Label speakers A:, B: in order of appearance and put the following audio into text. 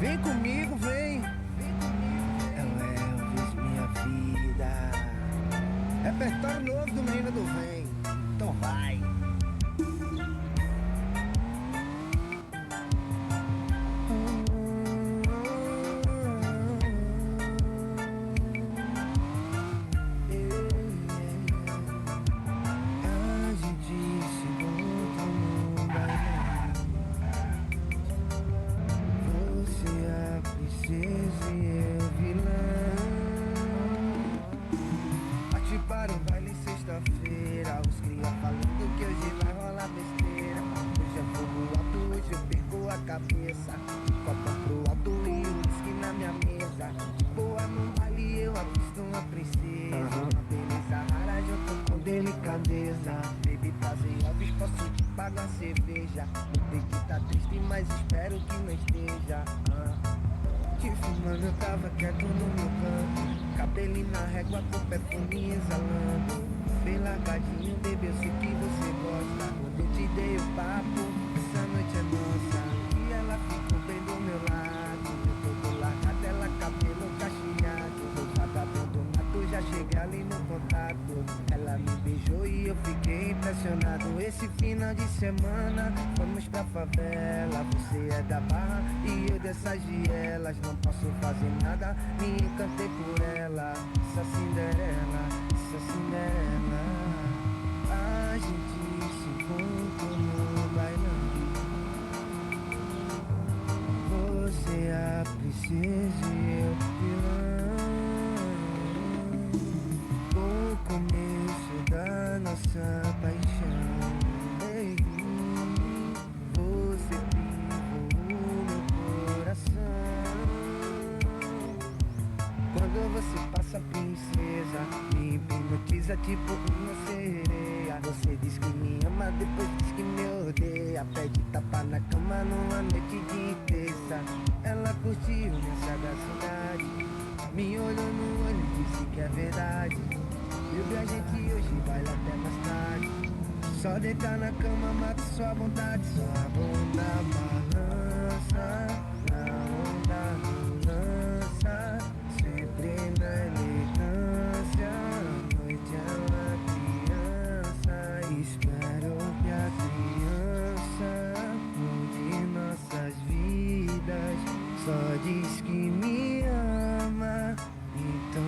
A: Vem comigo, vem. É o Elvis, minha vida. Repertório novo do Menino do Vem. Então vai. A gente se encontra no bailão. Você é a princesa e eu vilão. Parti para o baile sexta-feira. Os cria falando que hoje vai rolar besteira. Hoje é fogo alto, hoje eu perco a cabeça. Copa pro alto e o whisky na minha mesa. Boa no baile eu avisto uma princesa. Uma beleza rara junto com delicadeza. Baby, prazer Elvis, posso te pagar cerveja. O peito tá triste, mas espero que não esteja. Te fumando, eu tava quieto no meu canto. Cabelinho na régua com perfume exalando. Bem largadinho, baby, eu sei que você gosta. Quando eu te dei o papo, essa noite é nossa. E ela ficou bem do meu lado. Eu todo largado, ela cabelo cacheado. Do vagabundo mato, já cheguei ali no contato. Ela me beijou e eu fiquei impressionado. Esse final de semana, vamos pra favela. Você é da Barra e eu dessas vielas. Não posso fazer nada, me encantei por ela. Essa Cinderela, essa Cinderela. A gente se encontrou no bailão. Você é a princesa e eu vilão. O começo da nossa paixão. Ei, você pivou o meu coração. Quando você passa, princesa, me hipnotiza tipo uma sereia. Você diz que me ama, depois diz que me odeia. Pede tapa na cama numa noite de terça. Ela curtiu minha sagacidade, me olhou no olho e disse que é verdade. Baby, a gente hoje vai lá até mais tarde. Só deitar na cama, mata sua vontade. Sua bunda balança, na onda do lança. Sempre na elegância, a noite é uma criança. Espero que a criança mude nossas vidas. Só diz que me ama, então